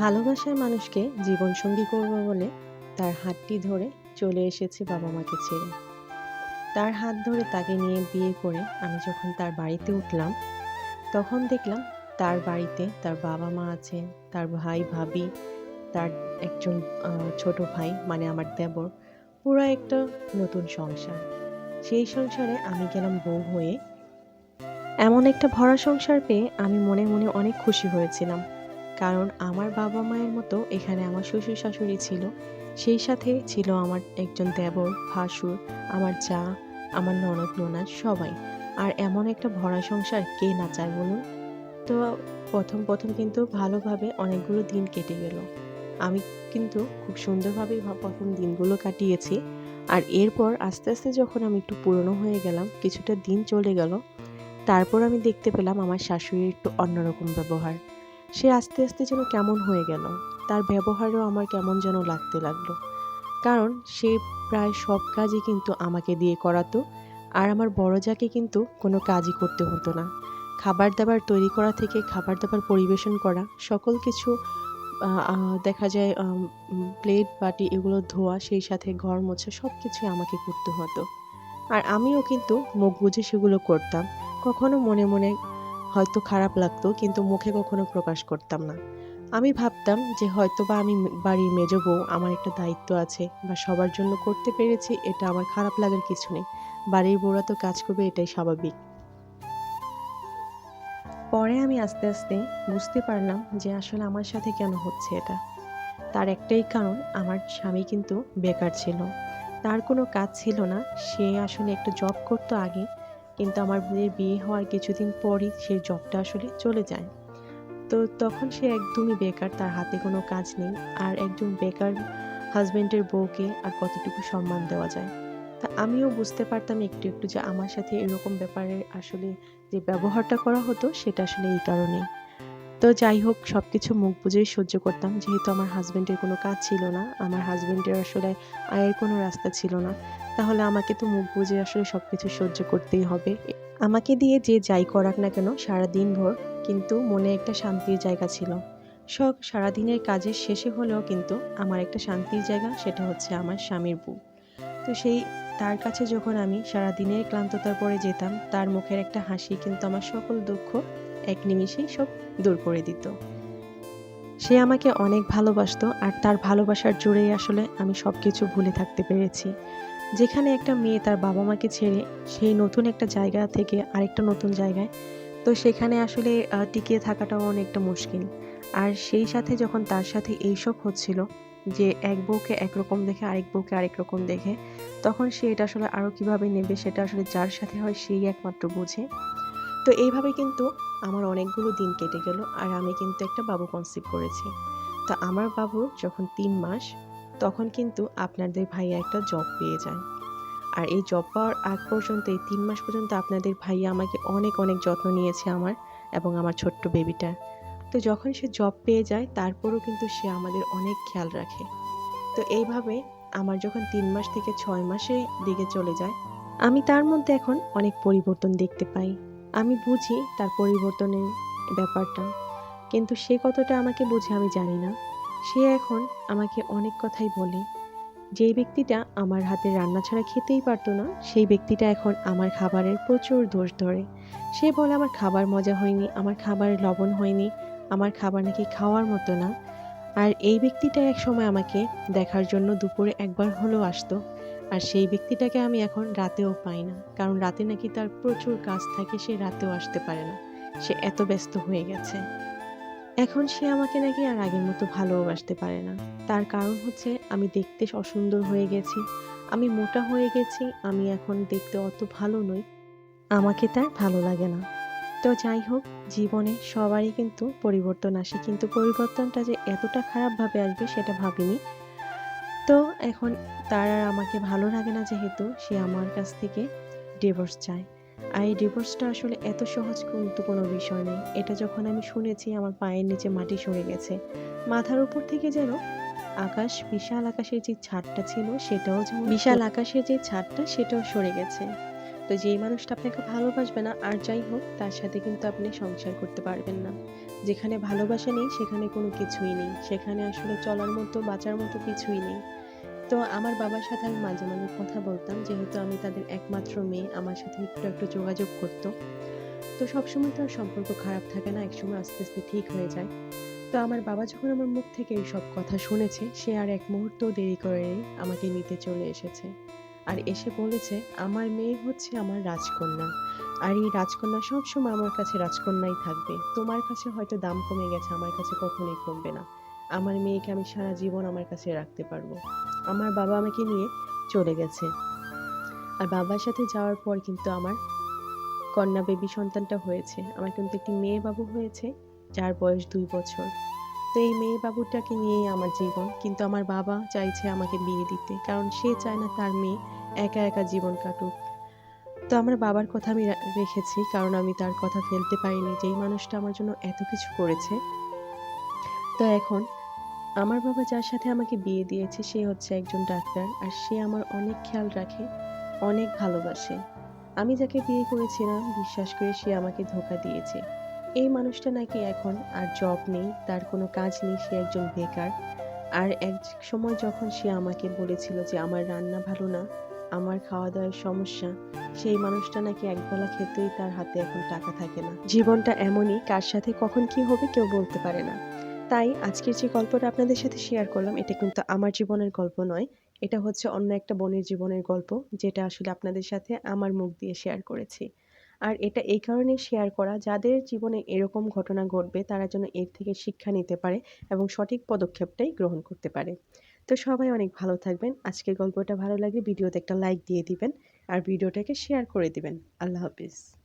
ভালোবাসার মানুষকে জীবনসঙ্গী করব বলে তার হাতটি ধরে চলে এসেছি বাবা মাকে ছেড়ে। তার হাত ধরে তাকে নিয়ে বিয়ে করে আমি যখন তার বাড়িতে উঠলাম, তখন দেখলাম তার বাড়িতে তার বাবা মা আছে, তার ভাই ভাবি, তার একজন ছোট ভাই মানে আমার দেবর, পুরো একটা নতুন সংসার। সেই সংসারে আমি গেলাম বউ হয়ে। এমন একটা ভরা সংসার পেয়ে আমি মনে মনে অনেক খুশি হয়েছিলাম। কারণ আমার বাবা মায়ের মতো এখানে আমার শ্বশুর শাশুড়ি ছিল, সেই সাথে ছিল আমার একজন দেবর ভাসুর, আমার যা, আমার ননদ ননাদ সবাই। আর এমন একটা ভরা সংসার কে না চায় বলুন? তো প্রথম প্রথম কিন্তু ভালোভাবে অনেকগুলো দিন কেটে গেল। আমি কিন্তু খুব সুন্দরভাবেই প্রথম দিনগুলো কাটিয়েছি। আর এরপর আস্তে আস্তে যখন আমি একটু পুরনো হয়ে গেলাম, কিছুটা দিন চলে গেল, তারপর আমি দেখতে পেলাম আমার শাশুড়ির একটু অন্যরকম ব্যবহার। সে আস্তে আস্তে যেন কেমন হয়ে গেল। তার ব্যবহারও আমার কেমন যেন লাগতে লাগলো। কারণ সে প্রায় সব কাজই কিন্তু আমাকে দিয়ে করাতো। আর আমার বড় জাকে কিন্তু কোনো কাজই করতে হতো না। খাবার দাবার তৈরি করা থেকে খাবার দাবার পরিবেশন করা সকল কিছু, দেখা যায় প্লেট বাটি এগুলো ধোয়া, সেই সাথে ঘর মোছা সব কিছুই আমাকে করতে হতো। আর আমিও কিন্তু মুখ বুজে সেগুলো করতাম। কখনো মনে মনে হয়তো খারাপ লাগতো, কিন্তু মুখে কখনো প্রকাশ করতাম না। আমি ভাবতাম যে হয়তোবা আমি বাড়ির মেজ বউ, আমার একটা দায়িত্ব আছে বা সবার জন্য করতে পেরেছি, এটা আমার খারাপ লাগার কিছু নেই। বাড়ির বউরা তো কাজ করবে, এটাই স্বাভাবিক। পরে আমি আস্তে আস্তে বুঝতে পারলাম যে আসলে আমার সাথে কেন হচ্ছে এটা। তার একটাই কারণ, আমার স্বামী কিন্তু বেকার ছিল। তার কোনো কাজ ছিল না। সে আসলে একটা জব করতো আগে, কিন্তু আমাদের বিয়ে হওয়ার কিছুদিন পরই সেই জবটা আসলে চলে যায়। তো তখন সে একদমই বেকার, তার হাতে কোনো কাজ নেই। আর একজন বেকার হাজবেন্ডের বউকে আর কতটুকু সম্মান দেওয়া যায়? তা আমিও বুঝতে পারতাম একটু একটু যে আমার সাথে এরকম ব্যাপারে আসলে যে ব্যবহারটা করা হতো সেটা আসলে এই কারণেই। তো যাই হোক, সবকিছু মুখ বুজেই সহ্য করতাম, যেহেতু আমার হাজবেন্ডের কোনো কাজ ছিল না, আমার হাজবেন্ডের আসলে আয়ের কোনো রাস্তা ছিল না। তাহলে আমাকে তো মুখ বুজে আসলে সবকিছু সহ্য করতেই হবে। আমাকে দিয়ে যে যাই করাক না কেন সারা দিন ভর, কিন্তু মনে একটা শান্তির জায়গা ছিল। সারাদিনের কাজের শেষে হলেও কিন্তু আমার একটা শান্তির জায়গা, সেটা হচ্ছে আমার স্বামীর বউ। তো সেই তার কাছে যখন আমি সারাদিনের ক্লান্ততার পরে যেতাম, তার মুখের একটা হাসি কিন্তু আমার সকল দুঃখ এক নিমিষেই সব দূর করে দিত। সে আমাকে অনেক ভালোবাসতো, আর তার ভালোবাসার জোরেই আসলে আমি সবকিছু ভুলে থাকতে পেরেছি। যেখানে একটা মেয়ে তার বাবা মাকে ছেড়ে সেই নতুন একটা জায়গা থেকে আরেকটা নতুন জায়গায়, তো সেখানে আসলে টিকিয়ে থাকাটাও অনেকটা মুশকিল। আর সেই সাথে যখন তার সাথে এইসব হচ্ছিল, যে এক বউকে একরকম দেখে আরেক বউকে আরেক রকম দেখে, তখন সে এটা আসলে আরও কিভাবে নেবে সেটা আসলে যার সাথে হয় সেই একমাত্র বোঝে। তো এইভাবে কিন্তু আমার অনেকগুলো দিন কেটে গেল, আর আমি কিন্তু একটা বাবু কনসিভ করেছি। তো আমার বাবুর যখন 3 মাস, তখন কিন্তু আপনাদের ভাইয়া একটা জব পেয়ে যায়। আর এই জব পাওয়ার আগ পর্যন্ত, এই 3 মাস পর্যন্ত আপনাদের ভাইয়া আমাকে অনেক অনেক যত্ন নিয়েছে আমার এবং আমার ছোট্ট বেবিটার। তো যখন সে জব পেয়ে যায়, তারপরও কিন্তু সে আমাদের অনেক খেয়াল রাখে। তো এইভাবে আমার যখন 3 মাস থেকে 6 মাসের দিকে চলে যায়, আমি তার মধ্যে এখন অনেক পরিবর্তন দেখতে পাই। আমি বুঝি তার পরিবর্তনের ব্যাপারটা, কিন্তু সে কতটা আমাকে বোঝে আমি জানি না। সে এখন আমাকে অনেক কথাই বলে। যেই ব্যক্তিটা আমার হাতের রান্না ছাড়া খেতেই পারতো না, সেই ব্যক্তিটা এখন আমার খাবারের প্রচুর দোষ ধরে। সে বলে আমার খাবার মজা হয়নি, আমার খাবারে লবণ হয়নি, আমার খাবার নাকি খাওয়ার মতো না। আর এই ব্যক্তিটা একসময় আমাকে দেখার জন্য দুপুরে একবার হলেও আসতো। আর সেই ব্যক্তিটাকে আমি এখন রাতেও পাই না, কারণ রাতে নাকি তার প্রচুর কাজ থাকে, সে রাতেও আসতে পারে না। সে এত ব্যস্ত হয়ে গেছে। এখন সে আমাকে নাকি আর আগের মতো ভালোবাসতে পারে না। তার কারণ হচ্ছে আমি দেখতে অসুন্দর হয়ে গেছি, আমি মোটা হয়ে গেছি, আমি এখন দেখতে অত ভালো নই। আমাকে তার ভালো লাগে না। তো যাই হোক, জীবনে সবারই কিন্তু পরিবর্তন আসে, কিন্তু পরিবর্তনটা যে এতটা খারাপভাবে আসবে সেটা ভাবিনি। তো এখন তার আর আমাকে ভালো লাগে না, যেহেতু সে আমার কাছ থেকে ডিভোর্স চায়। আর এই ডিভোর্সটা আসলে এত সহজ কিন্তু কোনো বিষয় নেই। এটা যখন আমি শুনেছি, আমার পায়ের নিচে মাটি সরে গেছে। মাথার উপর থেকে যেন আকাশ, বিশাল আকাশের যে ছাদটা ছিল সেটাও যেমন, বিশাল আকাশের যে ছাদটা সেটাও সরে গেছে। তো যেই মানুষটা আপনাকে ভালোবাসবে না আর যাই হোক তার সাথে কিন্তু আপনি সংসার করতে পারবেন না। যেখানে ভালোবাসা নেই সেখানে কোনো কিছুই নেই। সেখানে আসলে চলার মতো বাঁচার মতো কিছুই নেই। তো আমার বাবার সাথে আমি মাঝে, মাঝে কথা বলতাম। যেহেতু আমি তাদের একমাত্র মেয়ে, আমার সাথে একটু যোগাযোগ করত। তো সবসময় তো আর সম্পর্ক খারাপ থাকে না। একসময় আস্তে, আস্তে ঠিক হয়ে যায়। তো আমার বাবা যখন আমার মুখ থেকে এইসব কথা শুনেছে, সে আর এক মুহূর্তও দেরি করেনি, আমাকে নিতে চলে এসেছে। আর এসে বলেছে, "আমার মেয়ে হচ্ছে আমার রাজকন্যা। আর এই রাজকন্যা সবসময় আমার কাছে রাজকন্যাই থাকবে। তোমার কাছে হয়তো দাম কমে গেছে, আমার কাছে কখনোই কমবে না। আমার মেয়েকে আমি সারা জীবন আমার কাছে রাখতে পারবো।" আমার বাবা আমাকে নিয়ে চলে গেছে। আর বাবার সাথে যাওয়ার পর কিন্তু আমার কন্যা বেবি সন্তানটা হয়েছে। আমার কিন্তু একটি মেয়ে বাবু হয়েছে, যার বয়স ২ বছর। তো এই মেয়ে বাবুটাকে নিয়েই আমার জীবন। কিন্তু আমার বাবা চাইছে আমাকে বিয়ে দিতে। কারণ সে চায় না তার মেয়ে একা, একা জীবন কাটুক। তো আমার বাবার কথা আমি রেখেছি। কারণ আমি তার কথা ফেলতে পারিনি। যেই মানুষটা আমার জন্য এত কিছু করেছে। তো এখন আমার বাবা যার সাথে আমাকে বিয়ে দিয়েছে সে হচ্ছে একজন ডাক্তার। আর সে আমার অনেক খেয়াল রাখে, অনেক ভালোবাসে। আমি যাকে বিয়ে করেছিলাম বিশ্বাস করে সে আমাকে ধোঁকা দিয়েছে। এই মানুষটা নাকি এখন আর জব নেই, তার কোনো কাজ নেই, সে একজন বেকার। আর এক সময় যখন সে আমাকে বলেছিল যে আমার রান্না ভালো না, আমার খাওয়া-দাওয়ার সমস্যা, সেই মানুষটা নাকি একবেলা খেতেই তার হাতে এখন টাকা থাকে না। জীবনটা এমনই, কার সাথে কখন কি হবে কেউ বলতে পারে না। তাই আজকের যে গল্পটা আপনাদের সাথে শেয়ার করলাম এটা কিন্তু আমার জীবনের গল্প নয়। এটা হচ্ছে অন্য একটা বোনের জীবনের গল্প, যেটা আসলে আপনাদের সাথে আমার মুখ দিয়ে শেয়ার করেছি। আর এটা এই কারণেই শেয়ার করা, যাদের জীবনে এরকম ঘটনা ঘটবে তারা যেন এর থেকে শিক্ষা নিতে পারে এবং সঠিক পদক্ষেপটাই গ্রহণ করতে পারে। তো সবাই অনেক ভালো থাকবেন। আজকের গল্পটা ভালো লাগলে ভিডিওতে একটা লাইক দিয়ে দিবেন আর ভিডিওটাকে শেয়ার করে দিবেন। আল্লাহ হাফেজ।